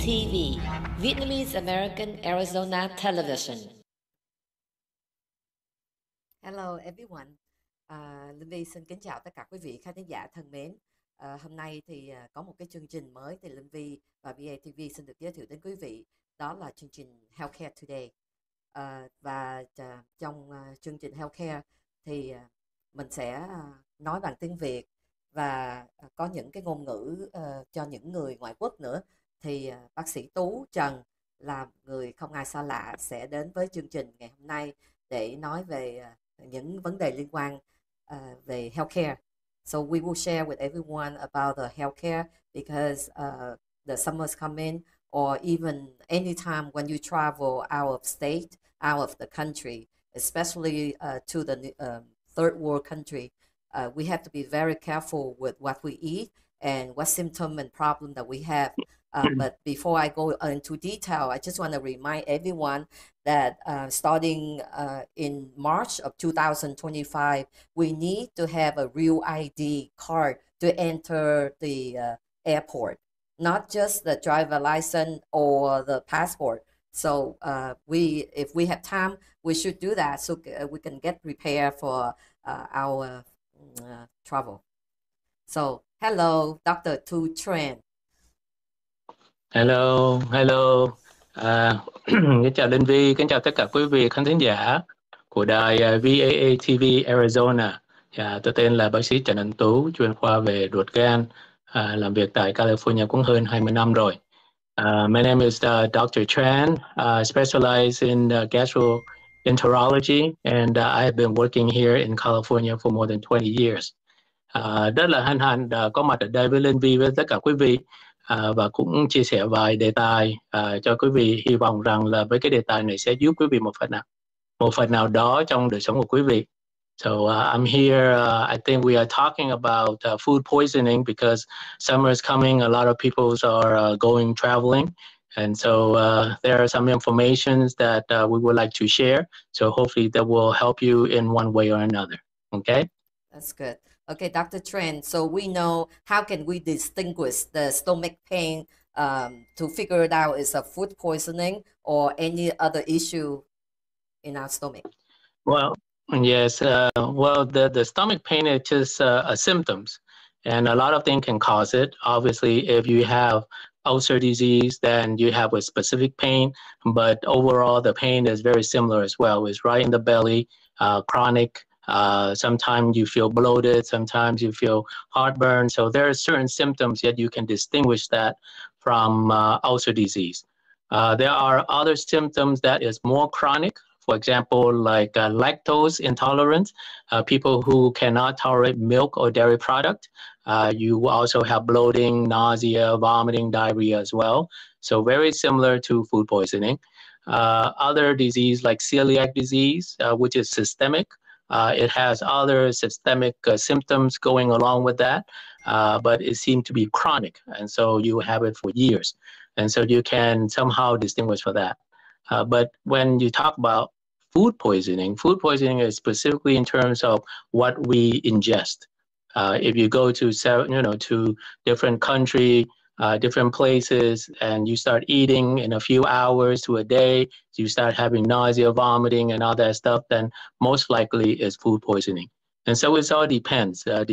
VATV, Vietnamese American Arizona Television. Hello everyone. Linh Vi xin kính chào tất cả quý vị khán thính giả thân mến. Hôm nay thì có một cái chương trình mới thì Linh Vi và VATV xin được giới thiệu đến quý vị. Đó là chương trình Healthcare Today. Trong chương trình Healthcare thì mình sẽ nói bằng tiếng Việt và có những cái ngôn ngữ cho những người ngoại quốc nữa. Thì bác sĩ Tú Trần là người không ai xa lạ sẽ đến với chương trình ngày hôm nay để nói về những vấn đề liên quan về healthcare. So we will share with everyone about the healthcare because the summer's coming, or even anytime when you travel out of state, out of the country, especially to the third world country, we have to be very careful with what we eat and what symptom and problem that we have. But before I go into detail, I just want to remind everyone that starting in March of 2025, we need to have a real ID card to enter the airport, not just the driver license or the passport. So if we have time, we should do that so we can get prepared for our travel. So hello, Dr. Tu Tran. Hello. Kính chào Linh Vi, kính chào tất cả quý vị khán thính giả của đài VATV Arizona. Tôi tên là bác sĩ Trần Anh Tú, chuyên khoa về ruột gan, làm việc tại California cũng hơn 20 năm rồi. My name is Dr. Tran, specialized in gastroenterology, and I have been working here in California for more than 20 years. Rất là hân hạnh có mặt ở đây với Linh Vi với tất cả quý vị. Và cũng chia sẻ vài đề tài cho quý vị. Hy vọng rằng là với cái đề tài này sẽ giúp quý vị một phần nào đó trong đời sống của quý vị. So I'm here, I think we are talking about food poisoning because summer is coming, a lot of people are going traveling, and so there are some informations that we would like to share, so hopefully that will help you in one way or another. Okay? That's good. Okay, Dr. Tran, so we know, how can we distinguish the stomach pain to figure it out is a food poisoning or any other issue in our stomach? Well, yes. The stomach pain is just symptoms, and a lot of things can cause it. Obviously, if you have ulcer disease, then you have a specific pain, but overall, the pain is very similar as well. It's right in the belly, chronic. Sometimes you feel bloated, sometimes you feel heartburn. So there are certain symptoms that you can distinguish that from ulcer disease. There are other symptoms that is more chronic. For example, like lactose intolerance, people who cannot tolerate milk or dairy product. You also have bloating, nausea, vomiting, diarrhea as well. So very similar to food poisoning. Other disease like celiac disease, which is systemic. It has other systemic symptoms going along with that, but it seems to be chronic, and so you have it for years. And so you can somehow distinguish for that. But when you talk about food poisoning is specifically in terms of what we ingest. If you go to to different country, different places, and you start eating in a few hours to a day, you start having nausea, vomiting, and all that stuff, then most likely it's food poisoning. And so it all depends on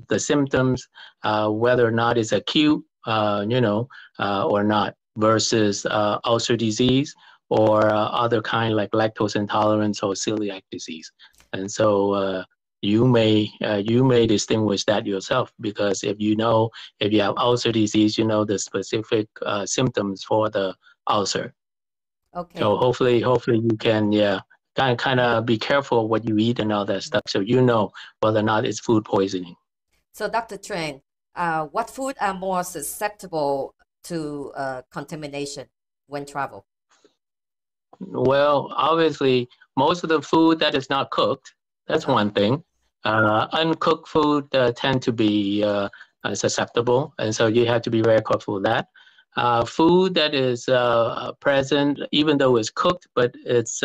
the symptoms, whether or not it's acute, or not, versus ulcer disease or other kind like lactose intolerance or celiac disease. And so you may distinguish that yourself, because if you have ulcer disease, you know the specific symptoms for the ulcer. Okay. So hopefully you can kind of be careful what you eat and all that stuff, so you know whether or not it's food poisoning. So Dr. Tran, what food are more susceptible to contamination when travel? Well, obviously most of the food that is not cooked, that's one thing. Uncooked food tend to be susceptible, and so you have to be very careful with that. Food that is present, even though it's cooked, but it's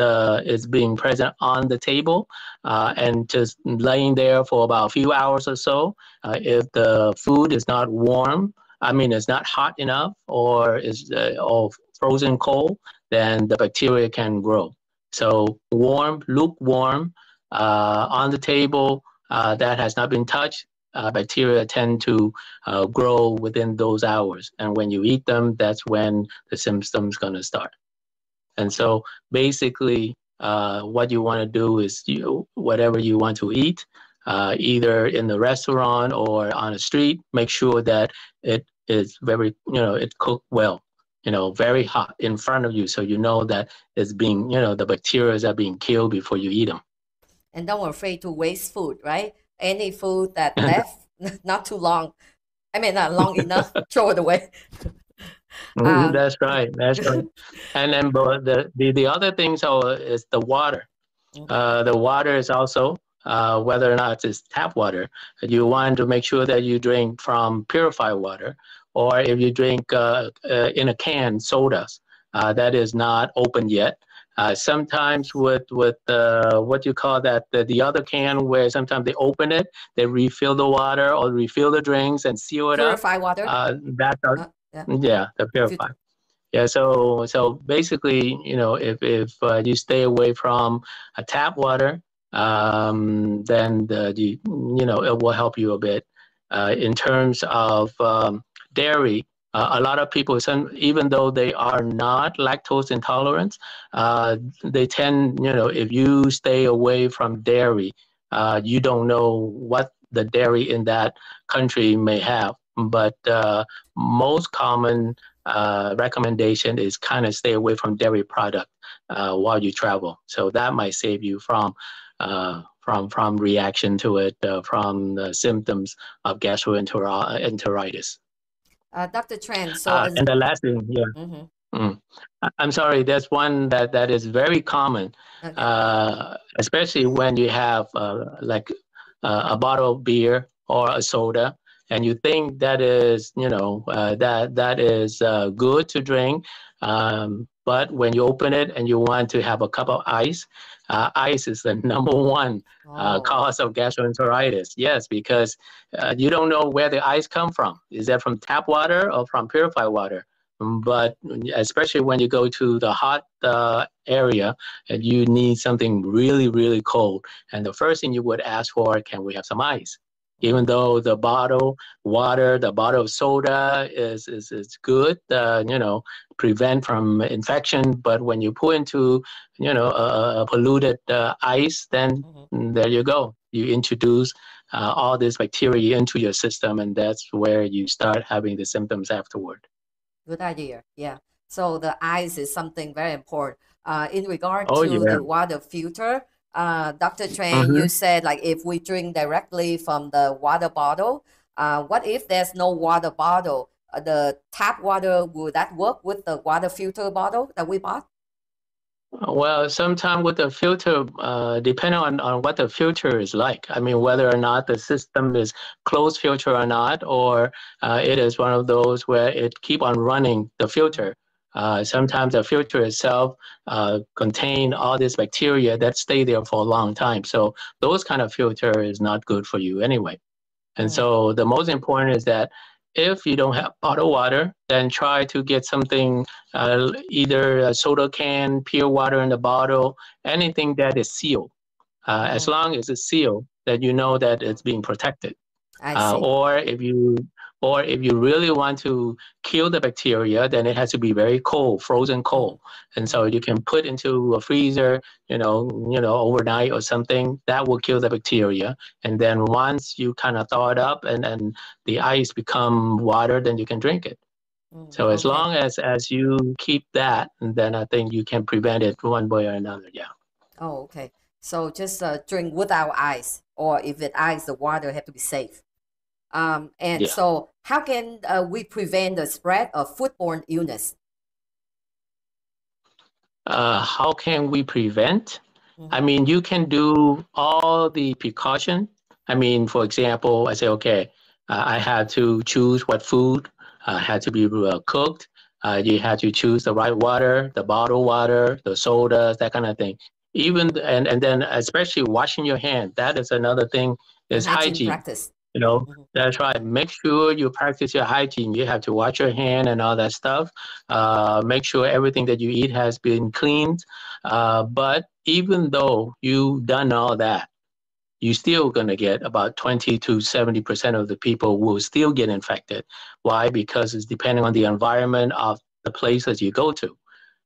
being present on the table and just laying there for about a few hours or so. If the food is not warm, I mean, it's not hot enough or is or frozen cold, then the bacteria can grow. So warm, lukewarm, on the table that has not been touched, bacteria tend to grow within those hours. And when you eat them, that's when the symptoms going to start. And so basically, what you want to do is whatever you want to eat, either in the restaurant or on the street, make sure that it is very, it cooked well, very hot in front of you. So you know that it's being, the bacteria are being killed before you eat them. And don't afraid to waste food, right? Any food that left not too long, I mean, not long enough, throw it away. That's right. That's right. And then but the other thing is the water. The water is also whether or not it's tap water. You want to make sure that you drink from purified water, or if you drink in a can sodas that is not open yet. Sometimes with what you call that the other can where sometimes they open it, they refill the water or refill the drinks and seal it Purified up. water. That's the purified. Yeah, so basically, if you stay away from a tap water, then it will help you a bit. In terms of dairy, a lot of people, even though they are not lactose intolerant, they tend, if you stay away from dairy, you don't know what the dairy in that country may have. But most common recommendation is kind of stay away from dairy product while you travel. So that might save you from reaction to it, from the symptoms of gastroenteritis. Dr. Tran, and the last thing, I'm sorry, there's one that is very common, especially when you have like a bottle of beer or a soda, and you think that is, that is good to drink, but when you open it and you want to have a cup of ice, ice is the number one cause of gastroenteritis. Yes, because you don't know where the ice come from. Is that from tap water or from purified water? But especially when you go to the hot area and you need something really, really cold, and the first thing you would ask for, can we have some ice? Even though the bottle water, the bottle of soda is good, prevent from infection. But when you put into, a polluted ice, then there you go. You introduce all this bacteria into your system, and that's where you start having the symptoms afterward. Good idea. Yeah. So the ice is something very important. In regard to the water filter, Dr. Tran, you said like if we drink directly from the water bottle, what if there's no water bottle? The tap water, will that work with the water filter bottle that we bought? Well, sometimes with the filter, depending on what the filter is like. I mean, whether or not the system is closed filter or not, or it is one of those where it keep on running the filter. Sometimes the filter itself contain all this bacteria that stay there for a long time. So those kind of filter is not good for you anyway. And so the most important is that if you don't have bottled water, then try to get something, either a soda can, pure water in the bottle, anything that is sealed. As long as it's sealed, that you know that it's being protected. Or if you really want to kill the bacteria, then it has to be very cold, frozen cold. And so you can put into a freezer, overnight or something that will kill the bacteria. And then once you kind of thaw it up and the ice become water, then you can drink it. So as long as you keep that, then I think you can prevent it one way or another. Yeah. Oh, okay. So just drink without ice, or if it ice, the water have to be safe. So how can we prevent the spread of foodborne illness? How can we prevent? I mean, you can do all the precaution. I mean, for example, I say, okay, I had to choose what food had to be cooked. You had to choose the right water, the bottled water, the sodas, that kind of thing. Even and then especially washing your hand. That is another thing. Is hygiene. Practice. Mhm. That's right. Make sure you practice your hygiene. You have to wash your hand and all that stuff. Make sure everything that you eat has been cleaned. But even though you've done all that, you're still going to get about 20 to 70% of the people will still get infected. Why? Because it's depending on the environment of the place that you go to.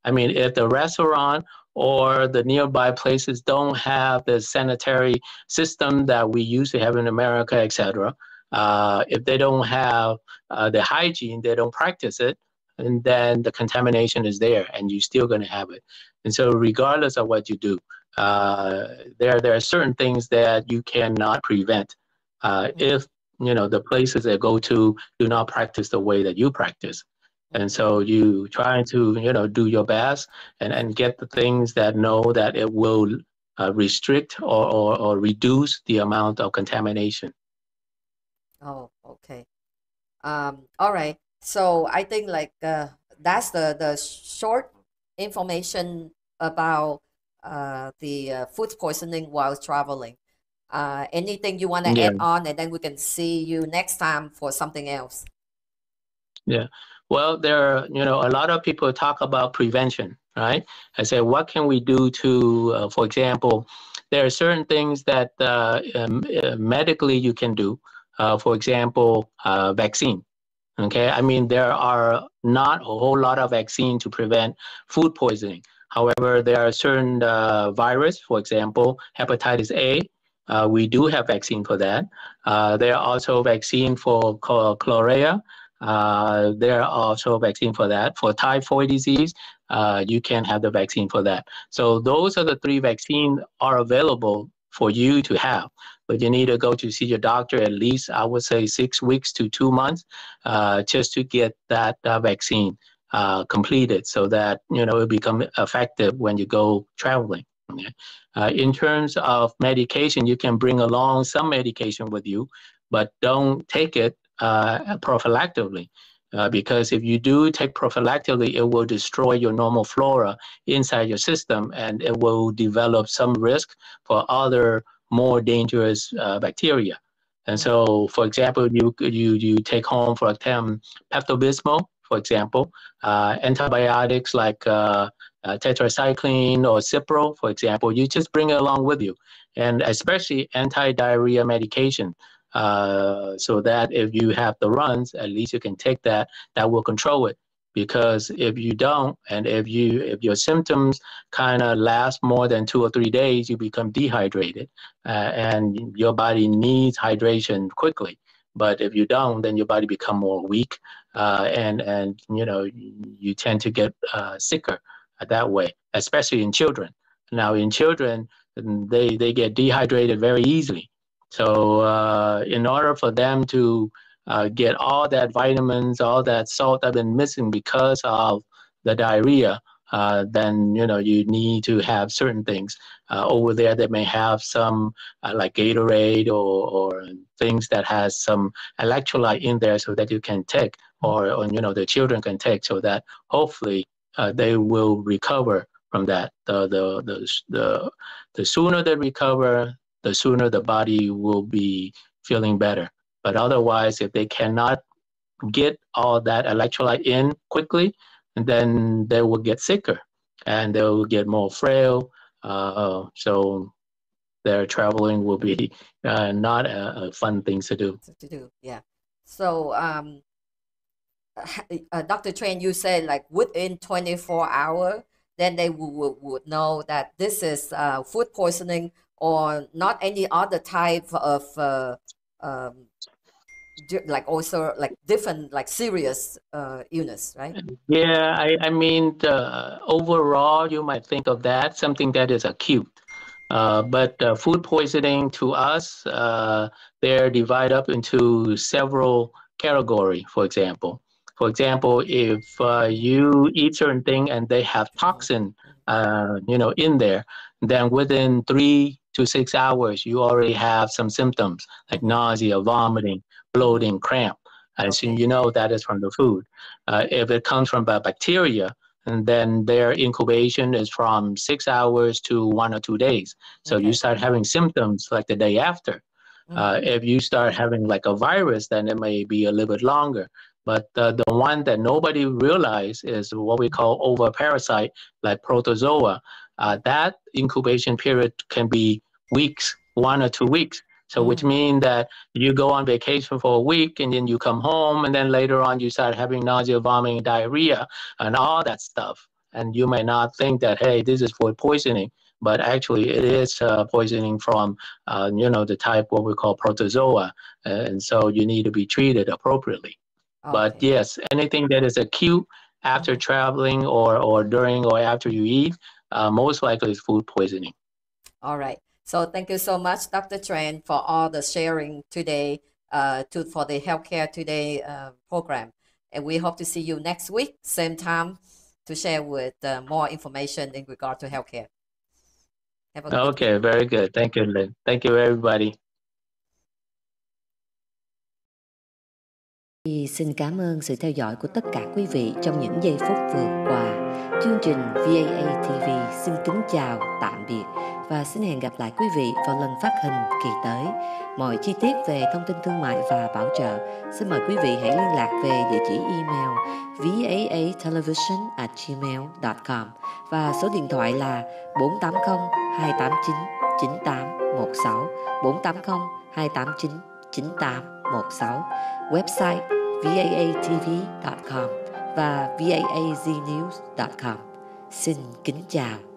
I mean, if the restaurant or the nearby places don't have the sanitary system that we used to have in America, etc., if they don't have the hygiene, they don't practice it, and then the contamination is there, and you're still going to have it. And so, regardless of what you do, there are certain things that you cannot prevent Mhm. if the places that go to do not practice the way that you practice. And Mhm. so you try to do your best and get the things that know that it will restrict or reduce the amount of contamination. Oh, okay. All right. So I think like that's the short information about the food poisoning while traveling. Anything you want to Yeah. add on, and then we can see you next time for something else. Yeah. Well, there are, a lot of people talk about prevention, right? I say, what can we do to, for example, there are certain things that medically you can do. For example, vaccine. Okay, I mean, there are not a whole lot of vaccine to prevent food poisoning. However, there are certain virus, for example, hepatitis A. We do have vaccine for that. There are also vaccine for cholera. There are also vaccine for that. For typhoid disease, you can have the vaccine for that. So those are the three vaccines are available for you to have. But you need to go to see your doctor at least, I would say, 6 weeks to 2 months just to get that vaccine completed so that it become effective when you go traveling. Okay? In terms of medication, you can bring along some medication with you, but don't take it prophylactically. Because if you do take prophylactically, it will destroy your normal flora inside your system, and it will develop some risk for other more dangerous bacteria. And Mm-hmm. so, for example, you take home for example Pepto-Bismol, for example, antibiotics like tetracycline or Cipro, for example. You just bring it along with you, and especially anti-diarrhea medication. So that if you have the runs, at least you can take that. That will control it. Because if you don't, and if your symptoms kind of last more than 2 or 3 days, you become dehydrated, and your body needs hydration quickly. But if you don't, then your body become more weak, and you tend to get sicker that way, especially in children. Now, in children, they get dehydrated very easily. So, in order for them to get all that vitamins, all that salt that been missing because of the diarrhea, then you need to have certain things over there that may have some like Gatorade or things that has some electrolyte in there so that you can take or the children can take so that hopefully they will recover from that. The sooner they recover, the sooner the body will be feeling better. But otherwise, if they cannot get all that electrolyte in quickly, then they will get sicker and they will get more frail. So their traveling will be not a fun thing to do. To do, yeah. So, Dr. Train, you said like within 24 hours, then they would know that this is food poisoning or not any other type of um, like also like different like serious illness, right? Yeah, I mean, overall, you might think of that something that is acute. But food poisoning to us, they're divided up into several category. For example, if Mm-hmm. you eat certain thing and they have Mm-hmm. toxin, in there, then within 3 to 6 hours, you already have some symptoms like Mm-hmm. nausea, vomiting, Mm-hmm. bloating, cramp. And so Okay. you know that is from the food. If it comes from bacteria, and then their incubation is from 6 hours to 1 or 2 days. So you Okay. start having symptoms like the day after. If you start having like a virus, then it may be a little bit longer. But the one that nobody realizes is what we call oviparasite, like protozoa. That incubation period can be weeks, 1 or 2 weeks. So which means that you go on vacation for a week and then you come home and then later on you start having nausea, vomiting, diarrhea, and all that stuff. And you may not think that, hey, this is food poisoning, but actually it is poisoning from, the type what we call protozoa. And so you need to be treated appropriately. But Okay. yes, anything that is acute after traveling or during or after you eat, most likely is food poisoning. All right. So thank you so much, Dr. Tran, for all the sharing today for the Healthcare Today program. And we hope to see you next week, same time, to share with more information in regard to healthcare. Have a good week. Okay, very good. Thank you, Lynn. Thank you, everybody. Xin cảm ơn sự theo dõi của tất cả quý vị trong những giây phút vừa qua. Chương trình Vaatv xin kính chào, tạm biệt và xin hẹn gặp lại quý vị vào lần phát hình kỳ tới. Mọi chi tiết về thông tin thương mại và bảo trợ, xin mời quý vị hãy liên lạc về địa chỉ email vaatelevision@gmail.com và số điện thoại là 480 289 9816 480 289 9816, website vaatv.com và vaaznews.com. Xin kính chào.